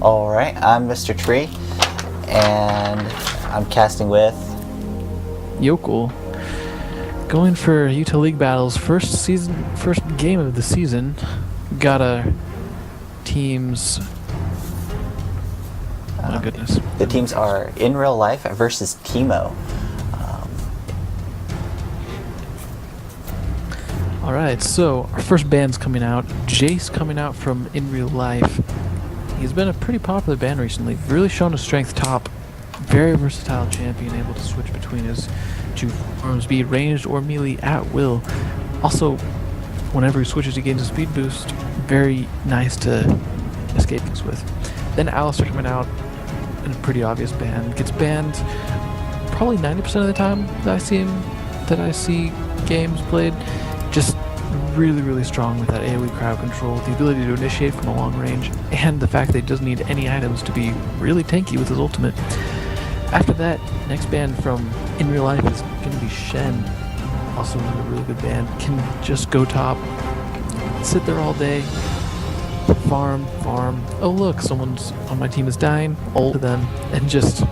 Alright, I'm MrTree, and I'm casting with Jokull. Going for Utah League battles, first game of the season. Got a teams. Oh my goodness. the teams are In Real Life versus Teemo. Alright, so our first band's coming out. Jace coming out from In Real Life. He's been a pretty popular band recently. Really shown his strength top. Very versatile champion, able to switch between his two forms, be it ranged or melee at will. Also, whenever he switches, he gains a speed boost. Very nice to escape things with. Then Alistair coming out in a pretty obvious ban. Gets banned probably 90% of the time that I see games played. Just really strong with that AoE crowd control, the ability to initiate from a long range, and the fact that he doesn't need any items to be really tanky with his ultimate. After that, next band from In Real Life is going to be Shen. Also another really good band. Can just go top, sit there all day, farm. Oh look, someone's on my team is dying. Ult to them, and just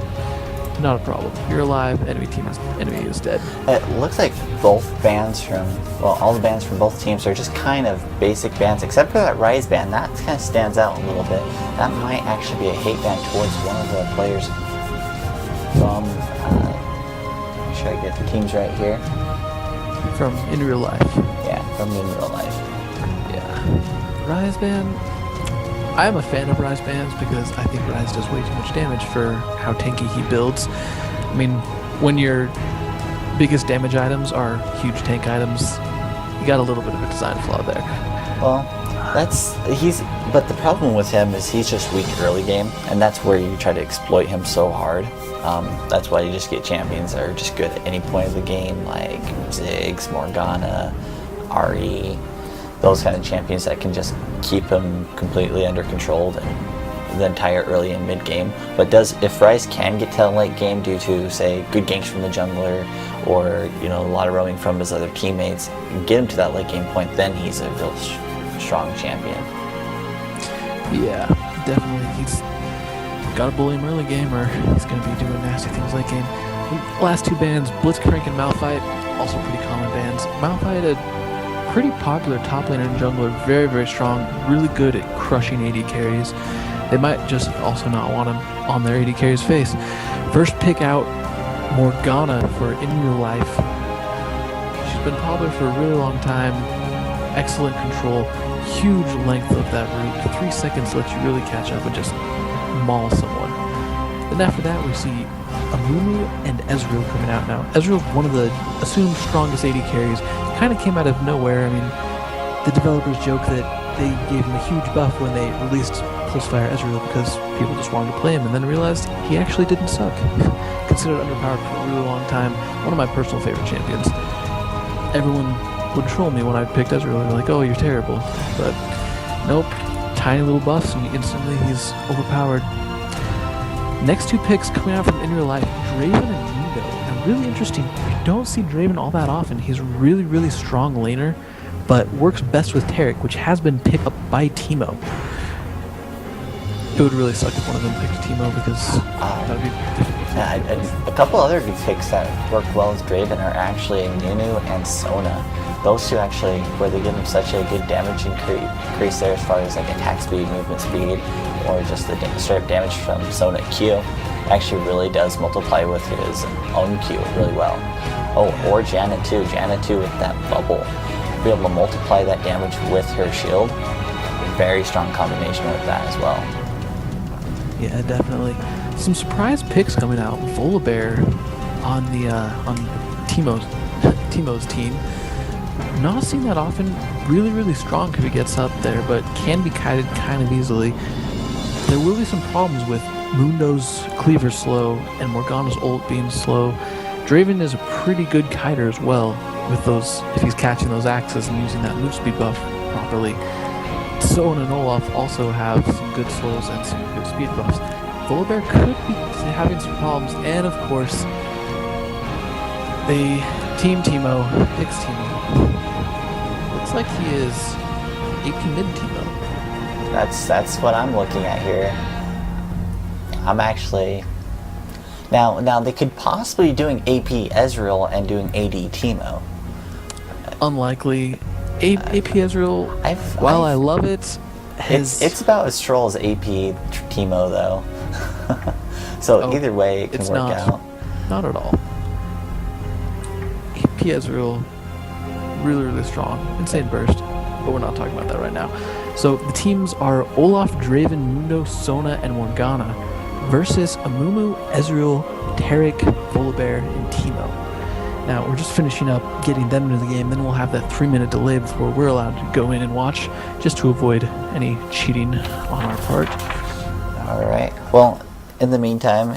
not a problem. You're alive. Enemy is dead. It looks like both bands all the bands from both teams are just kind of basic bands, except for that Rise band. That kind of stands out a little bit. That might actually be a hate band towards one of the players from, make sure I get the teams right here. From In Real Life. Yeah, from In Real Life. Yeah. Rise band. I am a fan of Rise bands because I think Rise does way too much damage for how tanky he builds. I mean, when your biggest damage items are huge tank items, you got a little bit of a design flaw there. Well, but the problem with him is he's just weak early game, and that's where you try to exploit him so hard. That's why you just get champions that are just good at any point of the game, like Ziggs, Morgana, Ahri, those kind of champions that can just keep him completely under control and the entire early and mid game. But if Rise can get to late game due to, say, good ganks from the jungler, or a lot of roaming from his other teammates, get him to that late game point, then he's a real strong champion. Yeah, definitely. He's got to bully him early game, or he's going to be doing nasty things late game. Last two bands, Blitzcrank and Malphite, also pretty common bands. Malphite, a pretty popular top laner and jungler, very strong, really good at crushing AD carries. They might just also not want him on their AD carries face. First pick out, Morgana for In Real Life. She's been popular for a really long time. Excellent control, huge length of that route. 3 seconds lets you really catch up and just maul someone. Then after that, we see Amumu and Ezreal coming out now. Ezreal's one of the assumed strongest AD carries. Kind of came out of nowhere. I mean, the developers joke that they gave him a huge buff when they released Pulsefire Ezreal because people just wanted to play him, and then realized he actually didn't suck. Considered underpowered for a really long time. One of my personal favorite champions. Everyone would troll me when I picked Ezreal. They're like, "Oh, you're terrible," but nope. Tiny little buffs, and instantly he's overpowered. Next two picks coming out from In Real Life, Draven and Mundo. Now, really interesting. We don't see Draven all that often. He's a really strong laner, but works best with Taric, which has been picked up by Teemo. It would really suck if one of them picked Teemo, because that would be difficult. A couple other good picks that work well with Draven are actually Nunu and Sona. Those two actually, where they give him such a good damage increase there as far as like attack speed, movement speed, or just the straight damage from Sona Q, actually really does multiply with his own Q really well. Oh, or Janna too. Janna too with that bubble. Be able to multiply that damage with her shield. Very strong combination with that as well. Yeah, definitely. Some surprise picks coming out. Volibear on Teemo's team. Not seen that often. Really strong if he gets up there, but can be kited kind of easily. There will be some problems with Mundo's cleaver slow and Morgana's ult being slow. Draven is a pretty good kiter as well with those, if he's catching those axes and using that move speed buff properly. Sona and Olaf also have some good slows and some good speed buffs. Volibear could be having some problems, and of course, Teemo picks Teemo. Looks like he is AP mid Teemo. That's what I'm looking at here. I'm actually now they could possibly be doing AP Ezreal and doing AD Teemo. Unlikely. AP Ezreal, while I love it, it's about as troll as AP Teemo though. So either way, it can work out. Not at all. AP Ezreal, really, really strong. Insane burst, but we're not talking about that right now. So the teams are Olaf, Draven, Mundo, Sona, and Morgana versus Amumu, Ezreal, Taric, Volibear, and Teemo. Now, we're just finishing up getting them into the game, then we'll have that 3-minute delay before we're allowed to go in and watch, just to avoid any cheating on our part. Alright, well, in the meantime,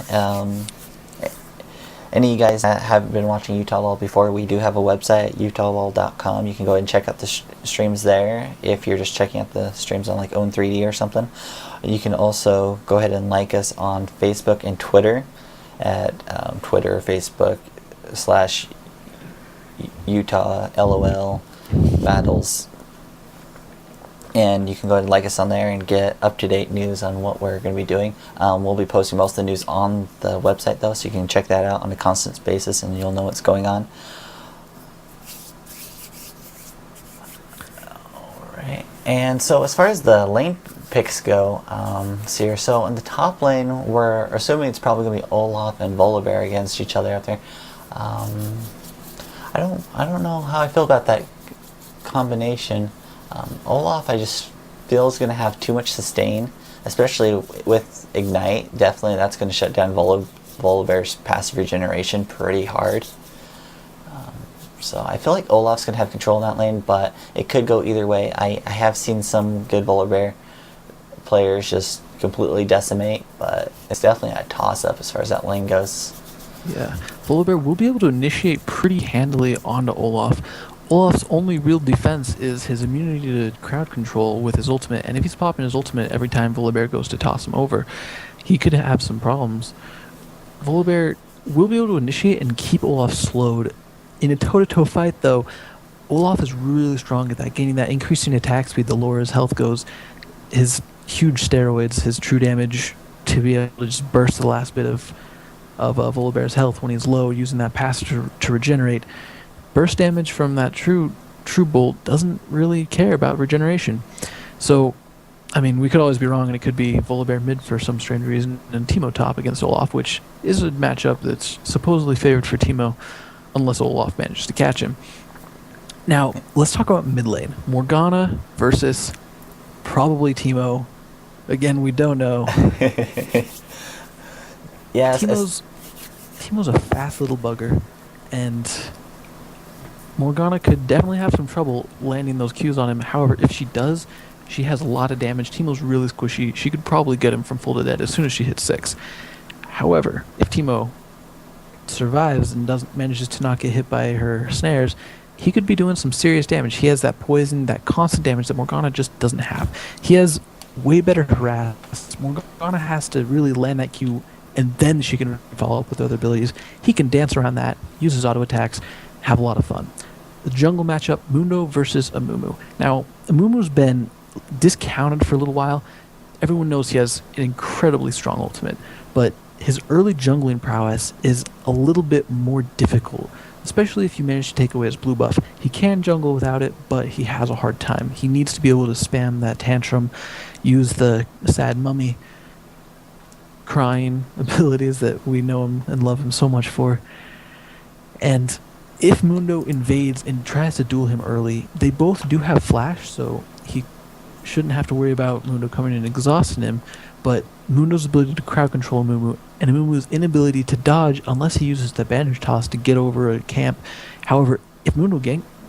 any of you guys that haven't been watching Utah LOL before, we do have a website, utahlol.com. You can go ahead and check out the streams there if you're just checking out the streams on like Own3D or something. You can also go ahead and like us on Facebook and Twitter at Twitter or Facebook / Utah LOL battles. And you can go ahead and like us on there and get up-to-date news on what we're going to be doing. We'll be posting most of the news on the website, though, so you can check that out on a constant basis, and you'll know what's going on. Alright, and so as far as the lane picks go, so in the top lane, we're assuming it's probably going to be Olaf and Volibear against each other out there. I don't know how I feel about that combination. Olaf, I just feel is going to have too much sustain, especially with Ignite. Definitely, that's going to shut down Volibear's passive regeneration pretty hard. So I feel like Olaf's going to have control in that lane, but it could go either way. I have seen some good Volibear players just completely decimate, but it's definitely a toss-up as far as that lane goes. Yeah, Volibear will be able to initiate pretty handily onto Olaf. Olaf's only real defense is his immunity to crowd control with his ultimate, and if he's popping his ultimate every time Volibear goes to toss him over, he could have some problems. Volibear will be able to initiate and keep Olaf slowed. In a toe-to-toe fight, though, Olaf is really strong at that, gaining that increasing attack speed the lower his health goes. His huge steroids, his true damage, to be able to just burst the last bit of Volibear's health when he's low, using that pass to regenerate. Burst damage from that true bolt doesn't really care about regeneration. So, I mean, we could always be wrong, and it could be Volibear mid for some strange reason, and Teemo top against Olaf, which is a matchup that's supposedly favored for Teemo, unless Olaf manages to catch him. Now, let's talk about mid lane. Morgana versus probably Teemo. Again, we don't know. Yeah, Teemo's a fast little bugger, and Morgana could definitely have some trouble landing those Qs on him. However, if she does, she has a lot of damage. Teemo's really squishy. She could probably get him from full to dead as soon as she hits 6. However, if Teemo survives and manages to not get hit by her snares, he could be doing some serious damage. He has that poison, that constant damage that Morgana just doesn't have. He has way better harass. Morgana has to really land that Q, and then she can follow up with other abilities. He can dance around that, use his auto attacks, have a lot of fun. The jungle matchup, Mundo versus Amumu. Now, Amumu's been discounted for a little while. Everyone knows he has an incredibly strong ultimate, but his early jungling prowess is a little bit more difficult, especially if you manage to take away his blue buff. He can jungle without it, but he has a hard time. He needs to be able to spam that tantrum, use the sad mummy crying abilities that we know him and love him so much for. And if Mundo invades and tries to duel him early, they both do have flash, so he shouldn't have to worry about Mundo coming in and exhausting him, but Mundo's ability to crowd control Amumu, and Amumu's inability to dodge unless he uses the bandage toss to get over a camp. However, if Mundo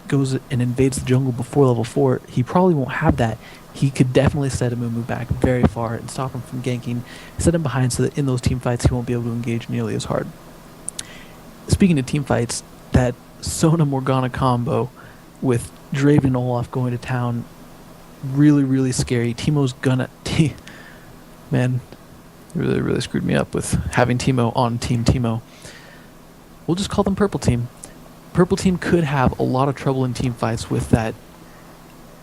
goes and invades the jungle before level 4, he probably won't have that. He could definitely set Amumu back very far and stop him from ganking, set him behind so that in those team fights he won't be able to engage nearly as hard. Speaking of team fights, that Sona Morgana combo with Draven and Olaf going to town, really, really scary. Teemo's gonna... Man, really, really screwed me up with having Teemo on Team Teemo. We'll just call them Purple Team. Purple Team could have a lot of trouble in team fights with that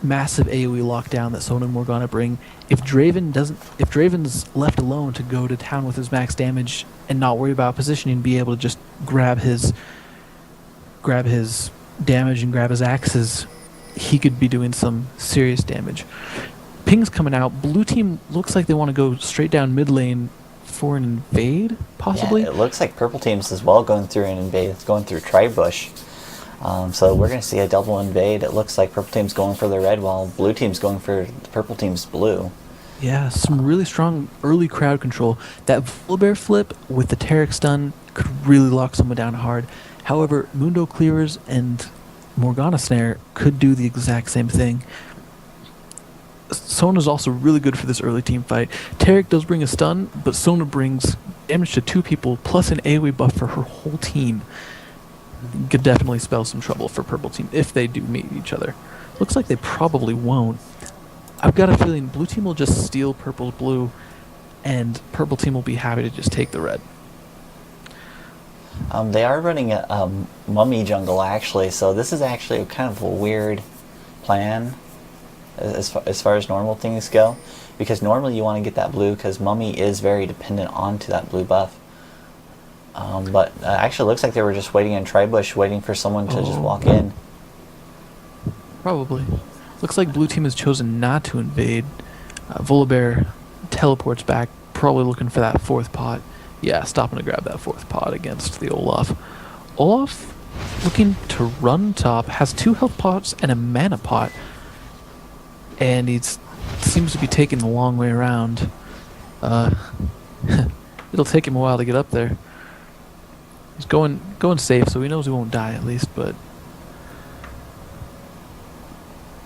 massive AoE lockdown that Sona and Morgana bring. If Draven's left alone to go to town with his max damage and not worry about positioning, be able to just grab his damage and grab his axes, he could be doing some serious damage. Ping's coming out. Blue team looks like they want to go straight down mid lane for an invade, possibly. Yeah, it looks like purple teams as well going through an invade. It's going through Tribush. So we're going to see a double invade. It looks like purple team's going for the red while blue team's going for the purple team's blue. Yeah, some really strong early crowd control. That Volibear flip with the Taric stun could really lock someone down hard. However, Mundo Cleavers and Morgana Snare could do the exact same thing. Sona's also really good for this early team fight. Taric does bring a stun, but Sona brings damage to 2 people plus an AoE buff for her whole team. Could definitely spell some trouble for purple team if they do meet each other. Looks like they probably won't. I've got a feeling blue team will just steal purple's blue, and purple team will be happy to just take the red. They are running a mummy jungle actually, so this is actually kind of a weird plan as far as normal things go, because normally you want to get that blue because mummy is very dependent onto that blue buff. But actually looks like they were just waiting in Tribush, waiting for someone to just walk in. Probably. Looks like blue team has chosen not to invade. Volibear teleports back, probably looking for that 4th pot. Yeah, stopping to grab that 4th pot against the Olaf. Olaf, looking to run top, has 2 health pots and a mana pot. And he seems to be taking the long way around. It'll take him a while to get up there. He's going safe, so he knows he won't die at least, but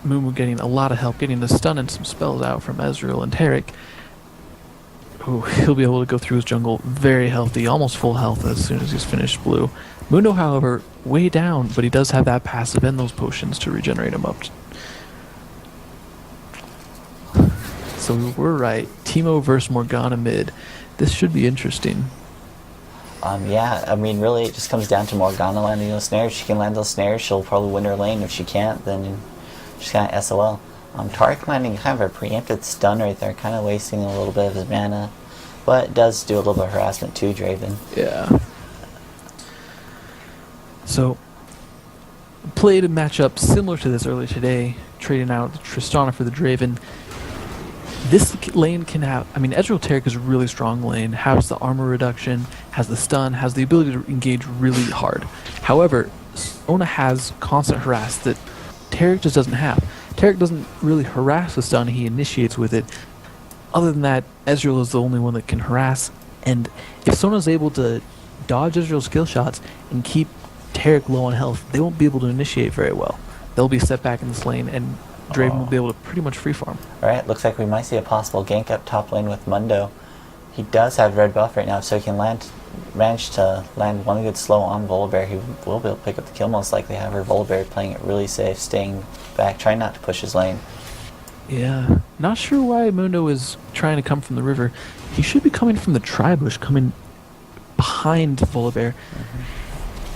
Mumu getting a lot of help, getting the stun and some spells out from Ezreal and Taric. Oh, he'll be able to go through his jungle very healthy, almost full health as soon as he's finished blue. Mundo, however, way down, but he does have that passive and those potions to regenerate him up. So we're right. Teemo versus Morgana mid. This should be interesting. Yeah, I mean, really, it just comes down to Morgana landing those snares. If she can land those snares, she'll probably win her lane. If she can't, then she's kind of SOL. Taric landing kind of a preempted stun right there, kind of wasting a little bit of his mana. But it does do a little bit of harassment to Draven. Yeah. So, played a matchup similar to this earlier today, trading out the Tristana for the Draven. This lane can have, I mean, Ezreal Taric is a really strong lane, has the armor reduction, has the stun, has the ability to engage really hard. However, Sona has constant harass that Taric just doesn't have. Taric doesn't really harass the stun, he initiates with it. Other than that, Ezreal is the only one that can harass, and if Sona's able to dodge Ezreal's skill shots and keep Taric low on health, they won't be able to initiate very well. They'll be set back in this lane, and Draven will be able to pretty much free farm. Alright, looks like we might see a possible gank up top lane with Mundo. He does have red buff right now, so he can manage to land one good slow on Volibear. He will be able to pick up the kill most likely. However, Volibear playing it really safe, staying back, trying not to push his lane. Yeah, not sure why Mundo is trying to come from the river. He should be coming from the Tribush, coming behind Volibear.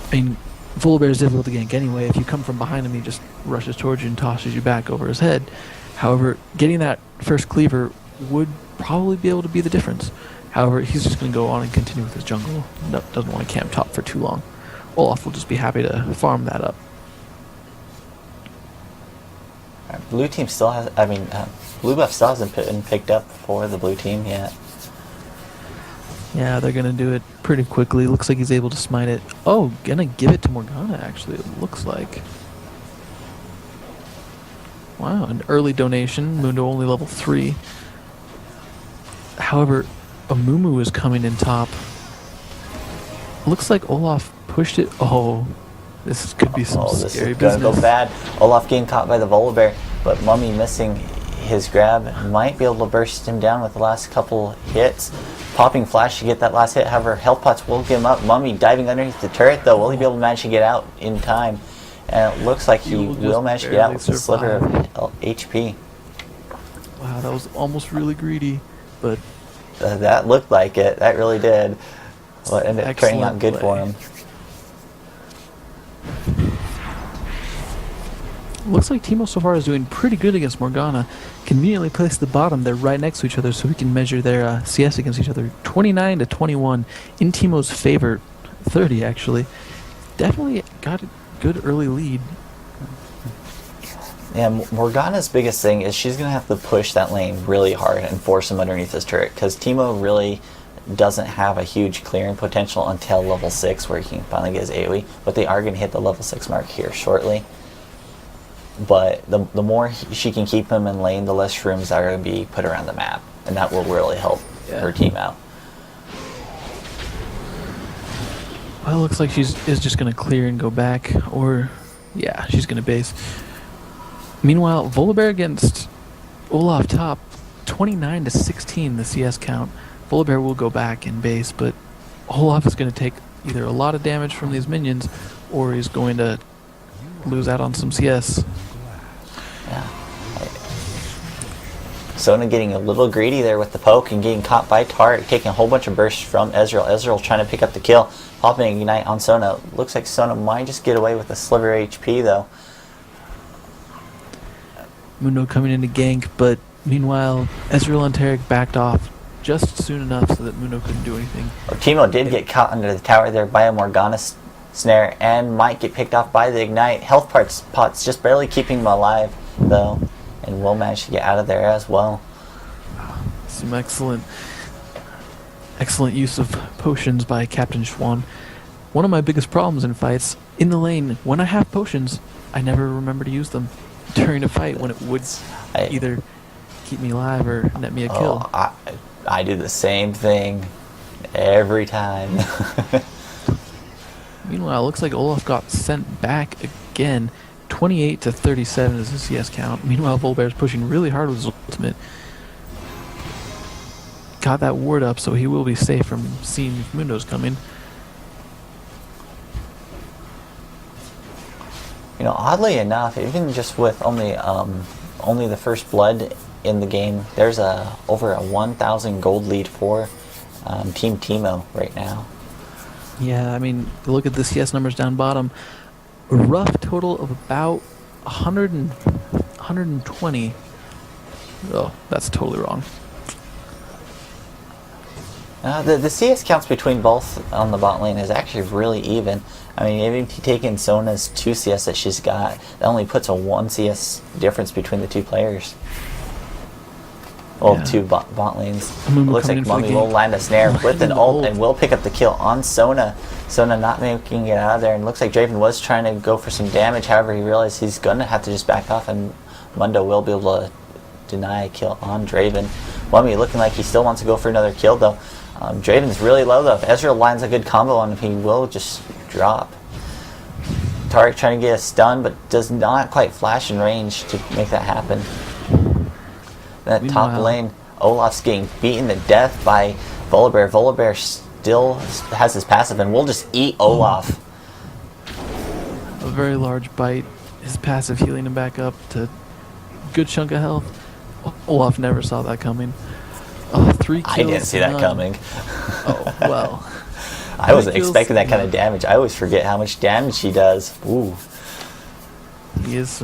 I mean, Volibear is difficult to gank anyway. If you come from behind him, he just rushes towards you and tosses you back over his head. However, getting that first cleaver would probably be able to be the difference. However, he's just going to go on and continue with his jungle. No, doesn't want to camp top for too long. Olaf will just be happy to farm that up. Blue team still has, blue buff still hasn't been picked up for the blue team yet. Yeah, they're going to do it pretty quickly. Looks like he's able to smite it. Oh, going to give it to Morgana, actually, it looks like. Wow, an early donation. Mundo only level 3. However, Amumu is coming in top. Looks like Olaf pushed it. Oh, this could be some scary business. This is going to go bad. Olaf getting caught by the Volibear, but Mummy missing his grab. Might be able to burst him down with the last couple hits. Popping flash to get that last hit. However, health pots will get him up. Mummy diving underneath the turret, though. Will he be able to manage to get out in time? And it looks like he will manage to get out with a sliver of HP. Wow, that was almost really greedy, but that looked like it. That really did. Well, it ended up turning out good for him. Looks like Teemo so far is doing pretty good against Morgana. Conveniently placed at the bottom. They're right next to each other, so we can measure their CS against each other. 29 to 21 in Teemo's favor. 30 actually. Definitely got a good early lead. Yeah, Morgana's biggest thing is she's going to have to push that lane really hard and force him underneath his turret, because Teemo really doesn't have a huge clearing potential until level 6, where he can finally get his AoE, but they are going to hit the level 6 mark here shortly. But the more she can keep him in lane, the less rooms are going to be put around the map, and that will really help her team out. Well, it looks like she's just going to clear and go back, or yeah, she's going to base. Meanwhile, Volibear against Olaf top, 29 to 16 the CS count. Volibear will go back and base, but Olaf is going to take either a lot of damage from these minions, or he's going to lose out on some CS. Yeah. Sona getting a little greedy there with the poke and getting caught by Tart, taking a whole bunch of bursts from Ezreal. Ezreal trying to pick up the kill, popping Ignite on Sona. Looks like Sona might just get away with a sliver HP though. Mundo coming in to gank, but meanwhile, Ezreal and Taric backed off just soon enough so that Mundo couldn't do anything. Well, Teemo did get caught under the tower there by a Morgana snare and might get picked off by the Ignite. Health pots just barely keeping him alive though, and will manage to get out of there as well. Some excellent use of potions by Captain Schwan. One of my biggest problems in fights, in the lane, when I have potions, I never remember to use them during a fight when it would either keep me alive or net me a kill. I do the same thing every time. Meanwhile, it looks like Olaf got sent back again. 28 to 37 is the CS count. Meanwhile, Volibear's pushing really hard with his ultimate. Got that ward up, so he will be safe from seeing if Mundo's coming. You know, oddly enough, even just with only the first blood in the game, there's over a 1,000 gold lead for Team Teemo right now. Yeah, I mean, look at the CS numbers down bottom. A rough total of about 120. Oh, that's totally wrong. The CS counts between both on the bot lane is actually really even. I mean, even if you take in Sona's 2 CS that she's got, that only puts a 1 CS difference between the 2 players. Well, yeah. 2 bot lanes. It looks like Mummy will land a snare with an ult and will pick up the kill on Sona. Sona not making it out of there, and looks like Draven was trying to go for some damage. However, he realized he's going to have to just back off, and Mundo will be able to deny a kill on Draven. Mummy looking like he still wants to go for another kill, though. Draven's really low, though. If Ezreal lands a good combo on him, he will just drop. Taric trying to get a stun, but does not quite flash in range to make that happen. That top lane, Olaf's getting beaten to death by Volibear. Volibear still has his passive and will just eat Olaf. A very large bite. His passive healing him back up to a good chunk of health. Olaf never saw that coming. 3 kills. I didn't see that coming. Oh, well. I wasn't expecting that kind of damage. I always forget how much damage he does. Ooh. He is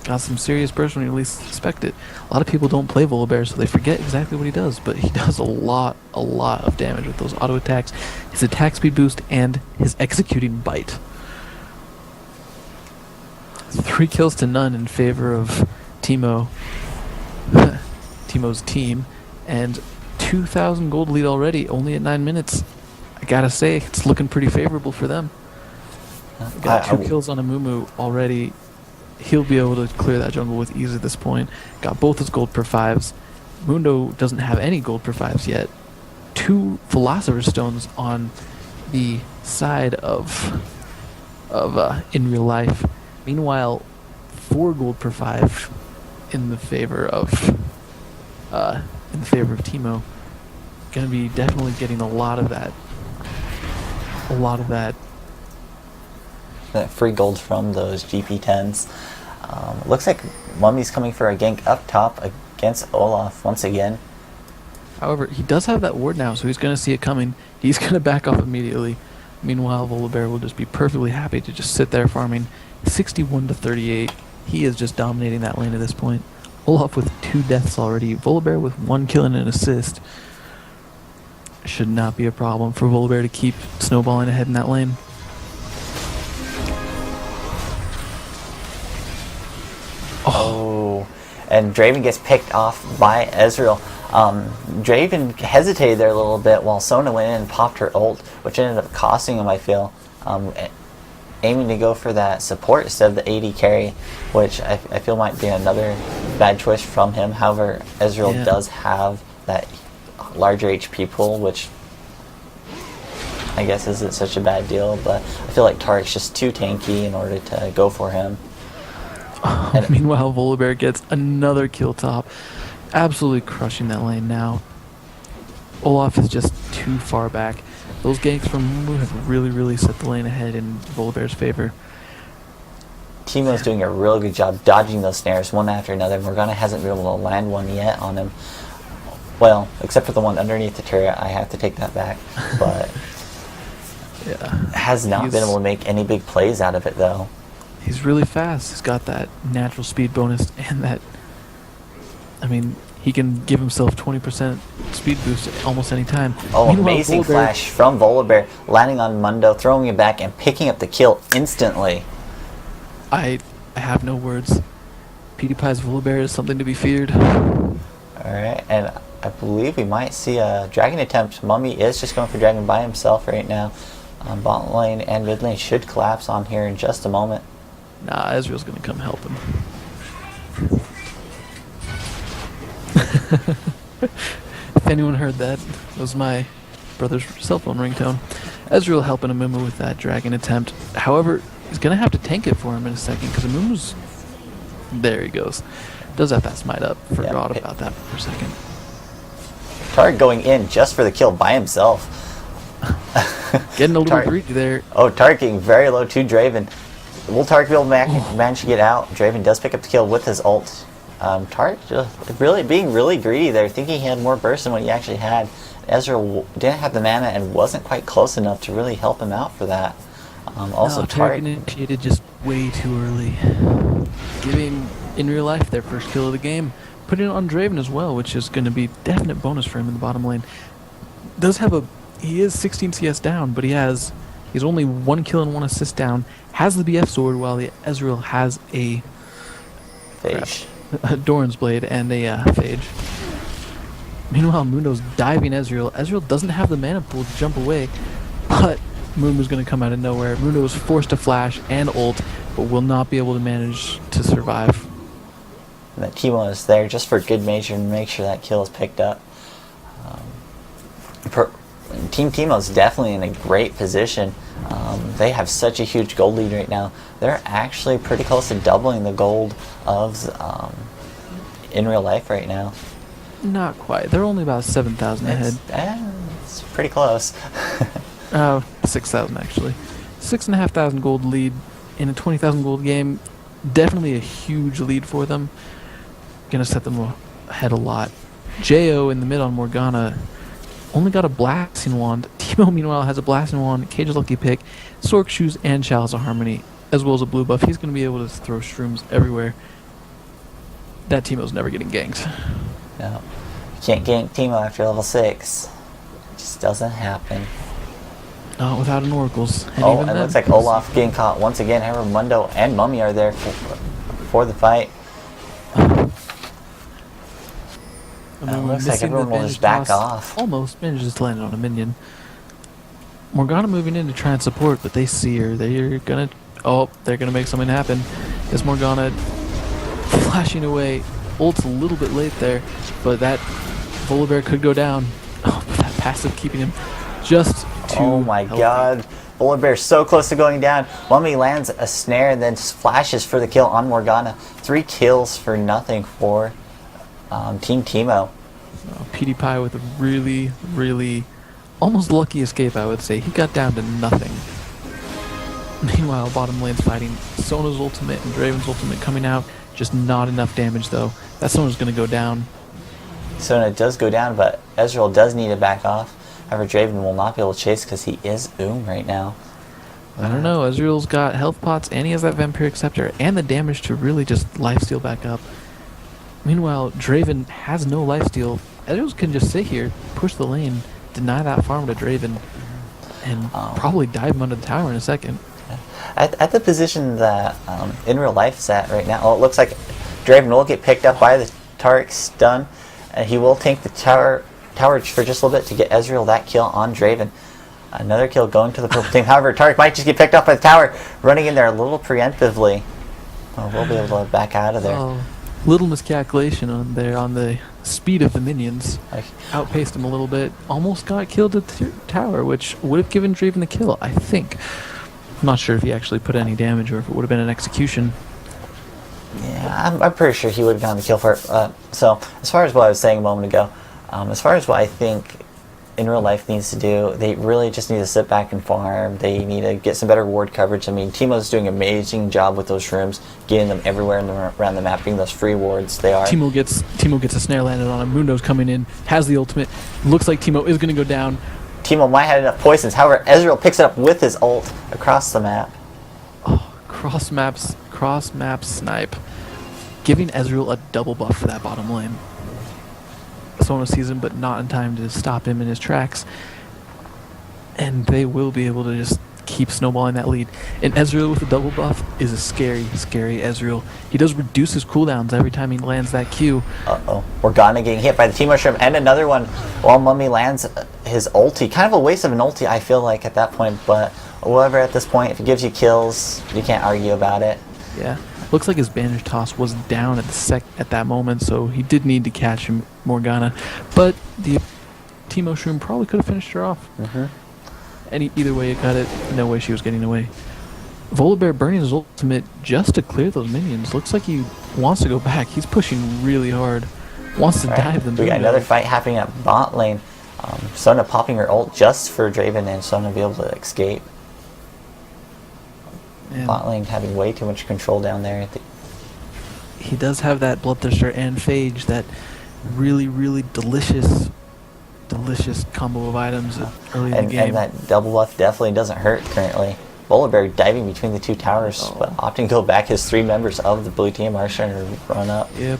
got some serious burst when you least expect it. A lot of people don't play Volibear, so they forget exactly what he does, but he does a lot of damage with those auto attacks, his attack speed boost, and his executing bite. 3 kills to none in favor of Teemo. Teemo's team, and 2,000 gold lead already, only at 9 minutes. I gotta say, it's looking pretty favorable for them. Got 2 kills on Amumu already. He'll be able to clear that jungle with ease at this point. Got both his gold per 5s. Mundo doesn't have any gold per 5s yet. 2 Philosopher's Stones on the side of in real life. Meanwhile, 4 gold per 5 in the favor of Teemo. Gonna be definitely getting a lot of that. That free gold from those GP10s. Looks like Mummy's coming for a gank up top against Olaf once again. However, he does have that ward now, so he's going to see it coming. He's going to back off immediately. Meanwhile, Volibear will just be perfectly happy to just sit there farming. 61 to 38. He is just dominating that lane at this point. Olaf with 2 deaths already. Volibear with 1 kill and an assist. Should not be a problem for Volibear to keep snowballing ahead in that lane. Oh, and Draven gets picked off by Ezreal. Draven hesitated there a little bit while Sona went in and popped her ult, which ended up costing him, I feel. Aiming to go for that support instead of the AD carry, which I feel might be another bad choice from him. However, Ezreal does have that larger HP pool, which I guess isn't such a bad deal, but I feel like Tarik's just too tanky in order to go for him. And meanwhile, Volibear gets another kill top, absolutely crushing that lane now. Olaf is just too far back. Those ganks from Mumu have really set the lane ahead in Volibear's favor. Teemo's doing a really good job dodging those snares one after another. Morgana hasn't been able to land one yet on him. Well, except for the one underneath the turret, I have to take that back. But has not been able to make any big plays out of it, though. He's really fast. He's got that natural speed bonus and that... I mean, he can give himself 20% speed boost almost any time. Oh, Meanwhile, amazing Volibear, flash from Volibear, landing on Mundo, throwing it back, and picking up the kill instantly. I have no words. PewDiePie's Volibear is something to be feared. Alright, and I believe we might see a dragon attempt. Mummy is just going for dragon by himself right now. Bot lane and mid lane should collapse on here in just a moment. Nah, Ezreal's gonna come help him. If anyone heard that, it was my brother's cell phone ringtone. Ezreal helping Amumu with that dragon attempt. However, he's gonna have to tank it for him in a second because Amumu's... There he goes. Does have that smite up. Forgot about that for a second. Tarek going in just for the kill by himself. Getting a little greedy there. Oh, Tarek getting very low to Draven. Will Tarek be able to manage to get out? Draven does pick up the kill with his ult. Tarek just being really greedy there, thinking he had more burst than what he actually had. Ezreal didn't have the mana and wasn't quite close enough to really help him out for that. Also, Tarek initiated just way too early, giving in real life their first kill of the game, putting it on Draven as well, which is going to be definite bonus for him in the bottom lane. He is 16 CS down, but he's only 1 kill and 1 assist down. Has the BF sword while the Ezreal has a Phage. A Doran's Blade and a Phage. Meanwhile, Mundo's diving Ezreal. Ezreal doesn't have the mana pool to jump away, but Mumu's going to come out of nowhere. Mundo is forced to flash and ult, but will not be able to manage to survive. And that Teemo is there just for good measure and make sure that kill is picked up. Team Teemo is definitely in a great position. They have such a huge gold lead right now. They're actually pretty close to doubling the gold of in real life right now. Not quite. They're only about 7,000 ahead. It's pretty close. 6,000 actually. 6,500 gold lead in a 20,000 gold game. Definitely a huge lead for them. Gonna set them ahead a lot. Jo in the mid on Morgana only got a blasting wand. Teemo meanwhile has a blasting wand, Cage's lucky pick, Sork shoes, and Chalice of Harmony, as well as a blue buff. He's gonna be able to throw shrooms everywhere. That Teemo's never getting ganked. No, you can't gank Teemo after level 6. It just doesn't happen. Not without an Oracles. And it looks like Olaf getting caught once again. However, Mundo and Mummy are there for the fight. It looks like everyone will just back off. Almost manages to land on a minion. Morgana moving in to try and support, but they see her. They're gonna make something happen. Is Morgana flashing away? Ult's a little bit late there, but that Volibear could go down. Oh, but that passive keeping him just too Oh my healthy. god. Volibear so close to going down. Mummy lands a snare and then flashes for the kill on Morgana. 3 kills for nothing for Team Teemo. PewDiePie with a really almost lucky escape, I would say. He got down to nothing. Meanwhile, bottom lane's fighting Sona's ultimate and Draven's ultimate coming out. Just not enough damage though. That Sona's going to go down. Sona does go down, but Ezreal does need to back off. However, Draven will not be able to chase because he is right now. I don't know. Ezreal's got health pots, and he has that Vampiric Scepter, and the damage to really just lifesteal back up. Meanwhile, Draven has no lifesteal. Ezreal can just sit here, push the lane, deny that farm to Draven, and probably dive him under the tower in a second. At the position that in real life is at right now, it looks like Draven will get picked up by the Taric stun, and he will tank the tower for just a little bit to get Ezreal that kill on Draven. Another kill going to the purple team. However, Taric might just get picked up by the tower, running in there a little preemptively. We'll be able to back out of there. Oh, little miscalculation on the speed of the minions. Outpaced him a little bit. Almost got killed at the tower, which would have given Draven the kill, I think. I'm not sure if he actually put any damage or if it would have been an execution. Yeah, I'm pretty sure he would have gotten the kill for it. So, as far as what I was saying a moment ago, as far as what I think in real life needs to do, they really just need to sit back and farm. They need to get some better ward coverage. I mean, Teemo's doing an amazing job with those shrooms, getting them everywhere around the map, getting those free wards. They are. Teemo gets a snare landed on him. Mundo's coming in, has the ultimate. Looks like Teemo is going to go down. Teemo might have enough poisons. However, Ezreal picks it up with his ult across the map. Oh, cross map snipe. Giving Ezreal a double buff for that bottom lane. Someone sees him, but not in time to stop him in his tracks. And they will be able to just keep snowballing that lead. And Ezreal with a double buff is a scary, scary Ezreal. He does reduce his cooldowns every time he lands that Q. Uh-oh. Morgana getting hit by the Teemo Shrimp, and another one while Mummy lands his ulti. Kind of a waste of an ulti, I feel like, at that point. But whatever, at this point, if it gives you kills, you can't argue about it. Yeah. Looks like his bandage toss was down at that moment, so he did need to catch him, Morgana. But the Teemo Shroom probably could have finished her off. Either way you cut it, no way she was getting away. Volibear burning his ultimate just to clear those minions. Looks like he wants to go back. He's pushing really hard. Wants to dive them. We got another fight happening at bot lane. Sona popping her ult just for Draven and Sona be able to escape. And bot lane having way too much control down there. He does have that Bloodthirster and Phage, that really, really delicious combo of items early in the game. And that double buff definitely doesn't hurt currently. Volibear diving between the two towers, but opting to go back. His three members of the blue team are trying to run up. Yep.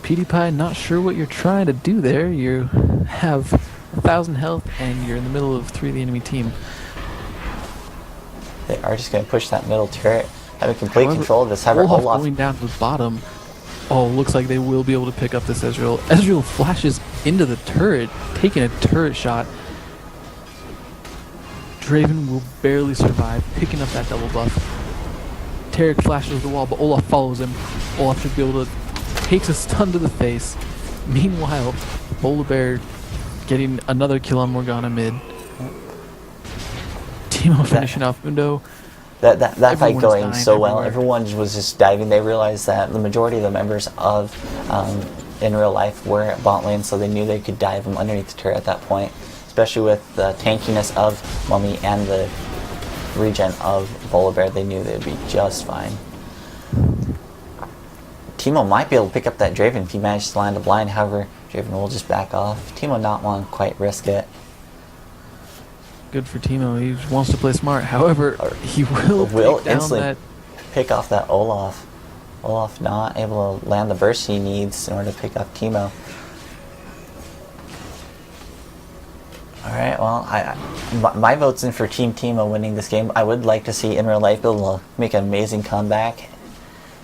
PewDiePie, not sure what you're trying to do there. You have 1,000 health and you're in the middle of 3 of the enemy team. They are just going to push that middle turret, having complete control of this. However, Olaf going down to the bottom. Oh, looks like they will be able to pick up this Ezreal. Ezreal flashes into the turret, taking a turret shot. Draven will barely survive, picking up that double buff. Taric flashes the wall, but Olaf follows him. Olaf should be able to take a stun to the face. Meanwhile, Volibear getting another kill on Morgana mid. Teemo finishing off Mundo. That fight going so well. Everyone was just diving. They realized that the majority of the members of in real life were at bot lane, so they knew they could dive them underneath the turret at that point. Especially with the tankiness of Mummy and the regen of Volibear, they knew they'd be just fine. Teemo might be able to pick up that Draven if he manages to land a blind. However, Draven will just back off. Teemo not want to quite risk it. Good for Teemo. He wants to play smart. However, he will instantly pick off that Olaf. Olaf not able to land the burst he needs in order to pick up Teemo. Alright, well, my vote's in for Team Teemo winning this game. I would like to see in real life be able to make an amazing comeback.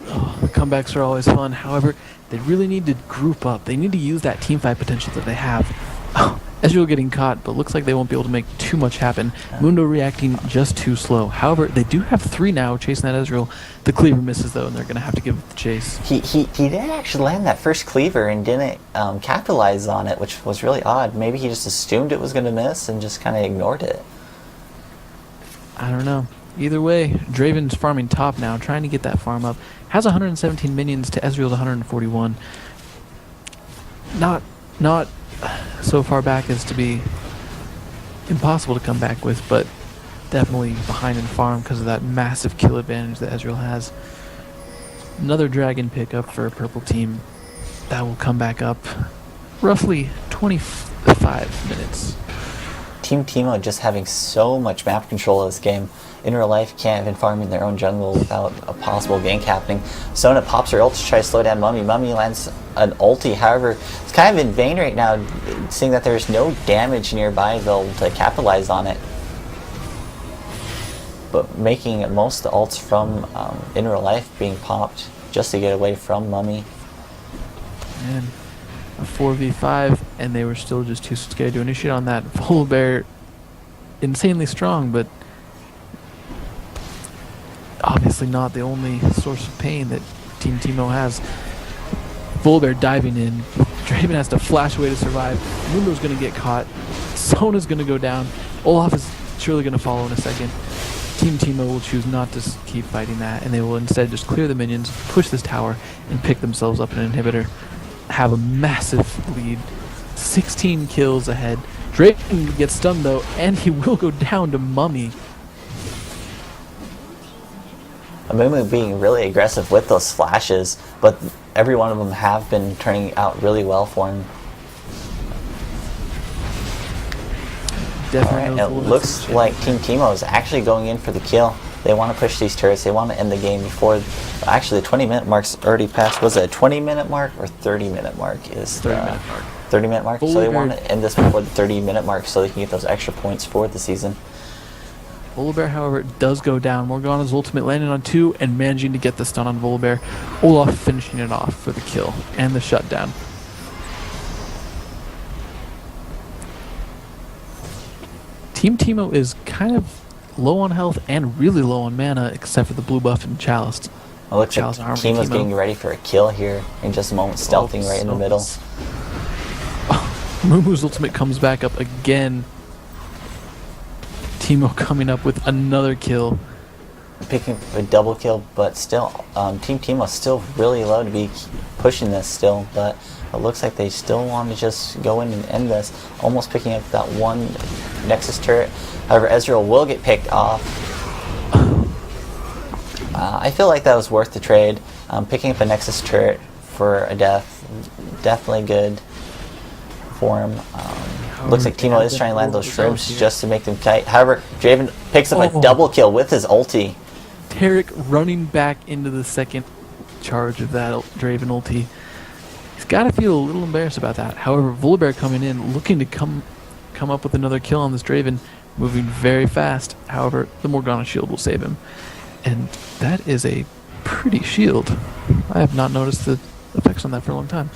Oh, the comebacks are always fun. However, they really need to group up. They need to use that teamfight potential that they have. Oh, Ezreal getting caught, but looks like they won't be able to make too much happen. Mundo reacting just too slow. However, they do have 3 now chasing that Ezreal. The cleaver misses though, and they're going to have to give it the chase. He did actually land that first cleaver and didn't capitalize on it, which was really odd. Maybe he just assumed it was going to miss and just kind of ignored it. I don't know. Either way, Draven's farming top now, trying to get that farm up. Has 117 minions to Ezreal's 141. Not so far back as to be impossible to come back with, but definitely behind in farm because of that massive kill advantage that Ezreal has. Another dragon pickup for a purple team. That will come back up roughly 25 minutes. Team Teemo just having so much map control of this game. in real life can't even farm in their own jungle without a possible gank happening. Sona pops her ult to try to slow down Mummy. Mummy lands an ulti, however, it's kind of in vain right now, seeing that there's no damage nearby though to capitalize on it. But making most of the ults from in real life being popped just to get away from Mummy. And a 4v5, and they were still just too scared to initiate on that. Volibear, insanely strong, but obviously not the only source of pain that Team Teemo has. Volibear diving in. Draven has to flash away to survive. Mundo's going to get caught. Sona's going to go down. Olaf is surely going to follow in a second. Team Teemo will choose not to keep fighting that, and they will instead just clear the minions, push this tower, and pick themselves up an inhibitor. Have a massive lead. 16 kills ahead. Draven gets stunned though, and he will go down to Mummy. Amumu being really aggressive with those flashes, but every one of them have been turning out really well for him. Definitely. Alright, it looks like Team Teemo is actually going in for the kill. They want to push these turrets. They want to end the game before... Actually, the 20-minute mark's already passed. Was it a 20-minute mark or 30-minute mark? Is 30-minute mark. 30-minute mark? So they want to end this before the 30-minute mark so they can get those extra points for the season. Volibear, however, does go down. Morgana's ultimate landing on 2 and managing to get the stun on Volibear. Olaf finishing it off for the kill and the shutdown. Team Teemo is kind of low on health and really low on mana, except for the blue buff and Chalice. It looks like Teemo's getting ready for a kill here in just a moment, stealthing right in the middle. Mumu's ultimate comes back up again. Teemo coming up with another kill. Picking a double kill, but still, Team Teemo's still really low to be pushing this still, but it looks like they still want to just go in and end this, almost picking up that one Nexus turret. However, Ezreal will get picked off. I feel like that was worth the trade. Picking up a Nexus turret for a death, definitely good for him. Looks like Teemo is trying to land those shrooms just to make them kite. However, Draven picks up a double kill with his ulti. Tarek running back into the second charge of that Draven ulti. He's got to feel a little embarrassed about that. However, Volibear coming in, looking to come up with another kill on this Draven, moving very fast. However, the Morgana shield will save him. And that is a pretty shield. I have not noticed the effects on that for a long time.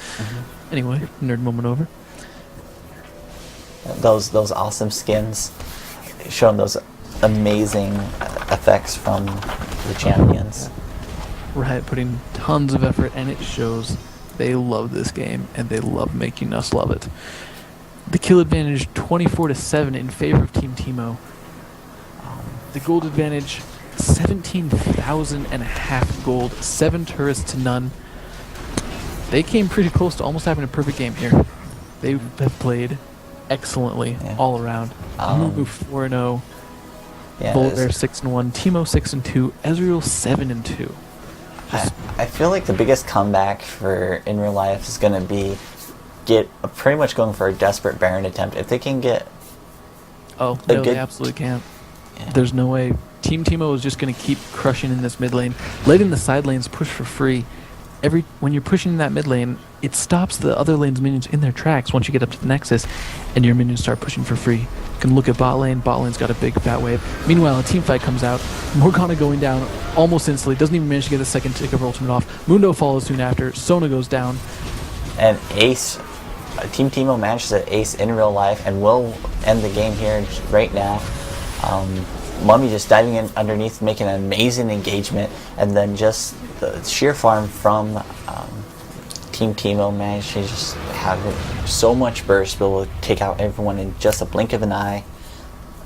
Anyway, nerd moment over. Those awesome skins, showing those amazing effects from the champions. Riot putting tons of effort, and it shows. They love this game, and they love making us love it. The kill advantage 24-7 in favor of Team Teemo. The gold advantage 17,000 and a half gold, 7 turrets to none. They came pretty close to almost having a perfect game here. They have played excellently all around. Mumu 4-0, Volibear 6-1, Teemo 6-2, Ezreal 7-2. I feel like the biggest comeback for in real life is going to be pretty much going for a desperate Baron attempt. If they can get they absolutely can't. There's no way. Team Teemo is just going to keep crushing in this mid lane, letting the side lanes push for free. When you're pushing in that mid lane, it stops the other lane's minions in their tracks once you get up to the Nexus, and your minions start pushing for free. You can look at bot lane. Bot lane's got a big fat wave. Meanwhile, a team fight comes out. Morgana going down almost instantly. Doesn't even manage to get the second tick of her ultimate off. Mundo follows soon after. Sona goes down. And Ace, Team Teemo manages to ace in real life and will end the game here right now. Mummy just diving in underneath, making an amazing engagement, and then just the sheer farm from Team Teemo managed to just have so much burst, be able to take out everyone in just a blink of an eye,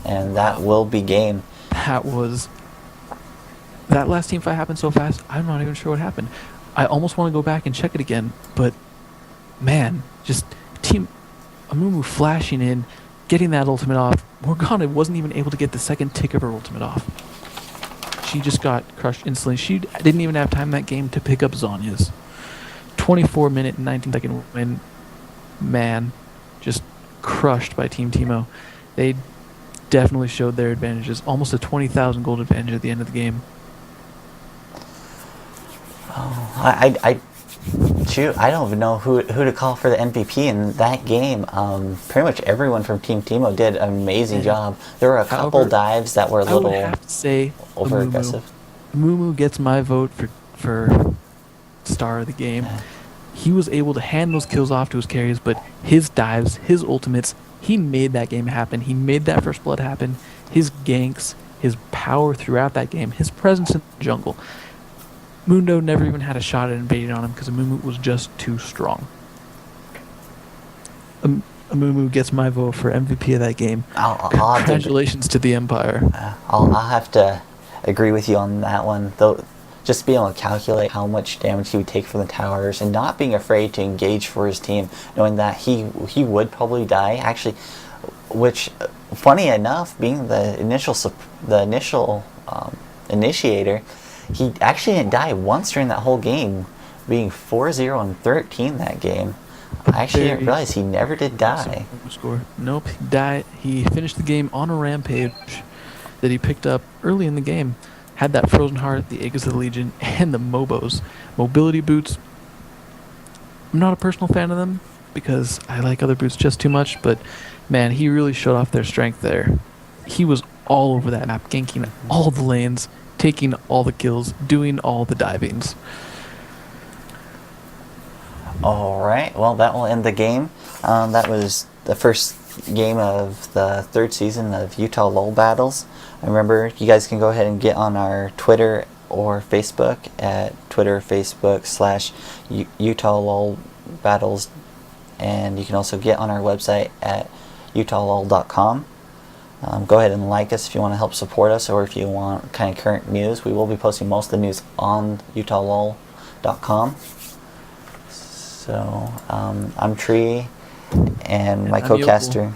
and that will be game. That last team fight happened so fast, I'm not even sure what happened. I almost want to go back and check it again, but man, just Team Amumu flashing in, getting that ultimate off. Morgana wasn't even able to get the second tick of her ultimate off. She just got crushed instantly. She didn't even have time that game to pick up Zhonya's. 24-minute and 19-second win. Man, just crushed by Team Teemo. They definitely showed their advantages. Almost a 20,000 gold advantage at the end of the game. I don't even know who to call for the MVP in that game. Pretty much everyone from Team Teemo did an amazing job. There were a couple However, dives that were a I would little have to say over Amumu. aggressive. Amumu gets my vote for star of the game. He was able to hand those kills off to his carries, but his dives, his ultimates, he made that game happen. He made that first blood happen. His ganks, his power throughout that game, his presence in the jungle. Mundo never even had a shot at invading on him because Amumu was just too strong. Amumu gets my vote for MVP of that game. Congratulations to the Empire. I'll have to agree with you on that one, though. Just being able to calculate how much damage he would take from the towers and not being afraid to engage for his team, knowing that he would probably die. Actually, which, funny enough, being the initial initiator, he actually didn't die once during that whole game, being 4-0 and 13 that game. I actually didn't realize he never did die. Score. Nope, he died. He finished the game on a rampage that he picked up early in the game. Had that Frozen Heart, the Aegis of the Legion, and the Mobos. Mobility boots. I'm not a personal fan of them because I like other boots just too much, but man, he really showed off their strength there. He was all over that map, ganking all the lanes, taking all the kills, doing all the divings. Alright, well, that will end the game. That was the first game of the third season of Utah LOL Battles. And remember, you guys can go ahead and get on our Twitter or Facebook at Twitter, Facebook / Utah LOL Battles. And you can also get on our website at utahlol.com. Go ahead and like us if you want to help support us, or if you want kind of current news. We will be posting most of the news on utahlol.com. So, I'm Tree, and my co-caster.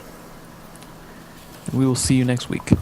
We will see you next week.